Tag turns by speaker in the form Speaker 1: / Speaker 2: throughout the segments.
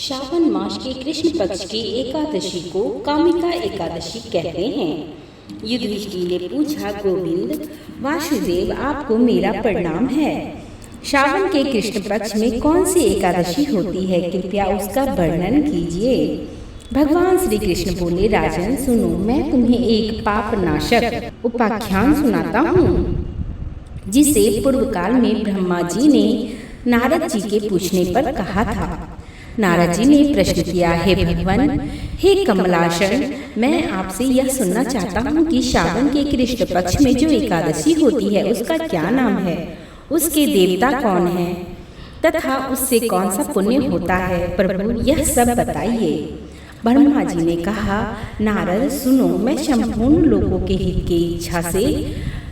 Speaker 1: श्रावण मास के कृष्ण पक्ष की एकादशी को कामिका एकादशी कहते हैं। युधिष्ठिर ने पूछा, गोविंद वासुदेव, आपको मेरा प्रणाम है। श्रावण के कृष्ण पक्ष में कौन सी एकादशी होती है, कृपया उसका वर्णन कीजिए। भगवान श्री कृष्ण बोले, राजन सुनो, मैं तुम्हें एक पाप नाशक उपाख्यान सुनाता हूँ, जिसे पूर्व काल में ब्रह्मा जी ने नारद जी के पूछने पर कहा था। नारद जी ने प्रश्न किया, हे भगवान, हे कमलासन, मैं आपसे यह सुनना चाहता हूँ कि श्रावण के कृष्ण पक्ष में जो एकादशी होती है उसका क्या नाम है, उसके देवता कौन है तथा उससे कौन सा पुण्य होता है, प्रभु यह सब बताइए। ब्रह्मा जी ने कहा, नारद सुनो, मैं संपूर्ण लोगों के हित की इच्छा से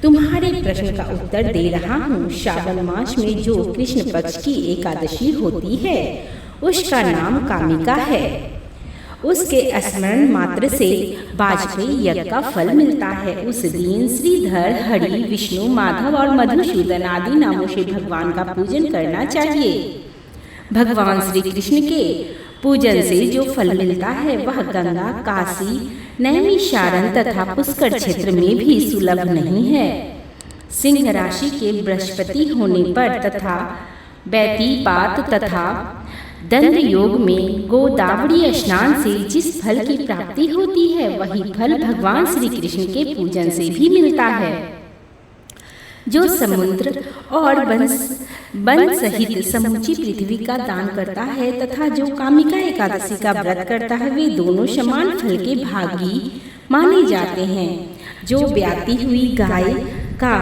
Speaker 1: तुम्हारे प्रश्न का उत्तर दे रहा हूँ। श्रावण मास में जो कृष्ण पक्ष की एकादशी होती है उसका नाम कामिका है। उसके स्मरण मात्र से वाजपेयी यज्ञ का फल मिलता है। उस दिन श्रीधर, हरि, विष्णु, माधव और मधुसूदन आदि नामों से भगवान का पूजन करना चाहिए। भगवान श्री कृष्ण के पूजन से जो फल मिलता है वह गंगा, काशी, नैमिषारण्य तथा पुष्कर क्षेत्र में भी सुलभ नहीं है। सिंह राशि के बृहस्पति होने पर तथा व्यतिपात तथा दंड योग में गोदावरी स्नान से जिस फल की प्राप्ति होती है वही फल भगवान श्री कृष्ण के पूजन से भी मिलता है। जो समुद्र और वन सहित समूची पृथ्वी का दान करता है तथा जो कामिका एकादशी का व्रत करता है, वे दोनों समान फल के भागी माने जाते हैं। जो ब्याती हुई गाय का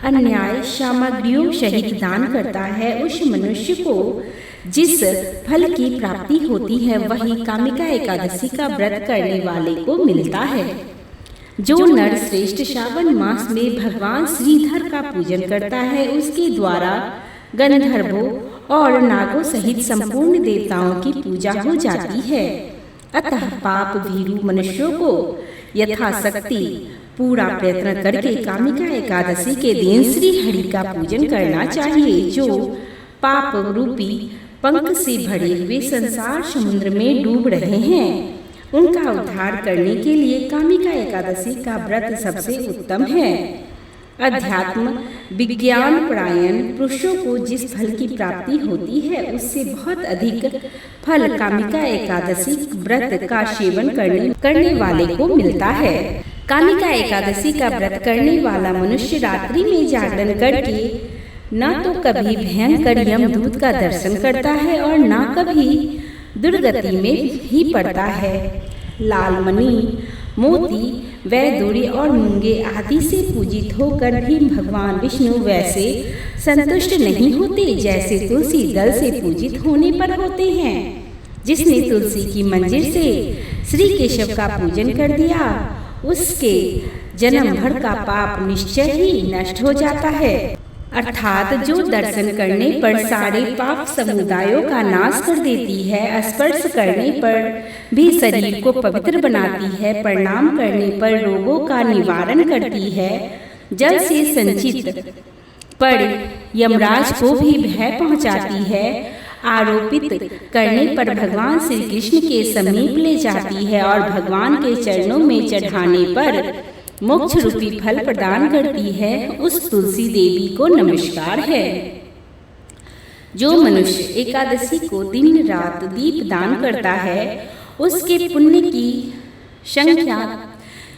Speaker 1: अन्याय सामग्रियों सहित दान करता है, उस मनुष्य को जिस फल की प्राप्ति होती है वही कामिका एकादशी का व्रत करने वाले को मिलता है। जो नर श्रेष्ठ श्रावण मास में भगवान श्रीधर का पूजन करता है, उसके द्वारा गंधर्वों और नागों सहित संपूर्ण देवताओं की पूजा हो जाती है। अतः पाप भीरु मनुष्यों को यथाशक्ति पूरा प्रयत्न करके कामिका एकादशी के दिन श्री हरि का पूजन करना चाहिए। जो पाप रूपी पंख से भरे हुए संसार समुद्र में डूब रहे हैं, उनका उद्धार करने के लिए कामिका एकादशी का व्रत सबसे उत्तम है। अध्यात्म विज्ञान परायण पुरुषों को जिस फल की प्राप्ति होती है उससे बहुत अधिक फल कामिका एकादशी व्रत का सेवन करने वाले को मिलता है। कामिका एकादशी का व्रत करने वाला मनुष्य रात्रि में जागरण करके न तो कभी भयंकर यमदूत का दर्शन करता है और न कभी दुर्गति में ही पड़ता है। लालमणि, मोती, वैदूर्य और मूंगे आदि से पूजित होकर भी भगवान विष्णु वैसे संतुष्ट नहीं होते जैसे तुलसी दल से पूजित होने पर होते हैं। जिसने तुलसी की मंजिल से श्री केशव का पूजन कर दिया, उसके जन्म भर का पाप निश्चय ही नष्ट हो जाता है। अर्थात जो दर्शन करने पर सारे पाप समुदायों का नाश कर देती है, स्पर्श करने पर भी शरीर को पवित्र बनाती है, प्रणाम करने पर रोगों का निवारण करती है, जल से संचित पर यमराज को भी भय पहुंचाती है, आरोपित करने पर भगवान श्री कृष्ण के समीप ले जाती है और भगवान के चरणों में चढ़ाने पर मोक्ष रूपी फल प्रदान करती है, उस तुलसी देवी को नमस्कार है। जो मनुष्य एकादशी को दिन रात दीप दान करता है, उसके पुण्य की संख्या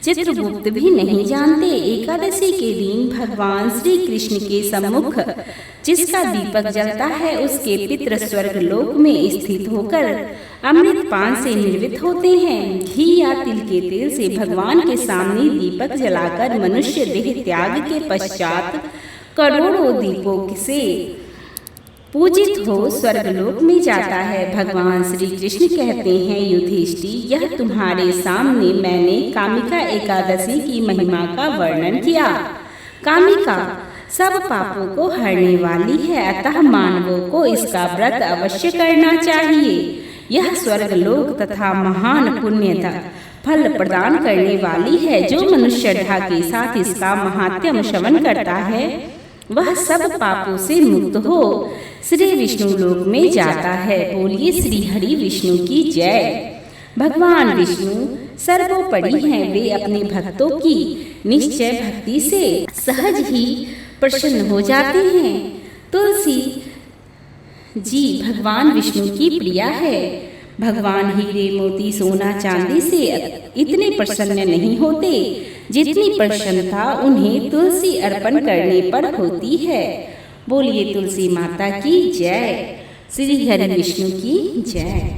Speaker 1: चित्रगुप्त भी नहीं जानते। एकादशी के दिन भगवान श्री कृष्ण के सम्मुख जिसका दीपक जलता है, उसके पितृ स्वर्ग लोक में स्थित होकर अमृत पान से निर्मित होते हैं। घी या तिल के तेल से भगवान के सामने दीपक जलाकर मनुष्य देह त्याग के पश्चात करोड़ों दीपों से पूजित हो स्वर्गलोक में जाता है। भगवान श्री कृष्ण कहते हैं, युधिष्ठिर, यह तुम्हारे सामने मैंने कामिका एकादशी की महिमा का वर्णन किया। कामिका सब पापों को हरने वाली है, अतः मानवों को इसका व्रत अवश्य करना चाहिए। यह स्वर्गलोक तथा महान पुण्य फल प्रदान करने वाली है। जो मनुष्य श्रद्धा के साथ इसका महात्म्य श्रवण करता है वह सब पापों से मुक्त हो श्री विष्णु लोक में जाता है। बोलिए श्री हरि विष्णु की जय। भगवान विष्णु सर्वोपरि हैं, वे अपने भक्तों की निश्चय भक्ति से सहज ही प्रसन्न हो जाते हैं। तुलसी जी भगवान विष्णु की प्रिया है। भगवान हीरे मोती सोना चांदी से इतने प्रसन्न नहीं होते जितनी प्रसन्नता उन्हें तुलसी अर्पण करने पर होती है। बोलिए तुलसी माता की जय। श्री हरि विष्णु की जय।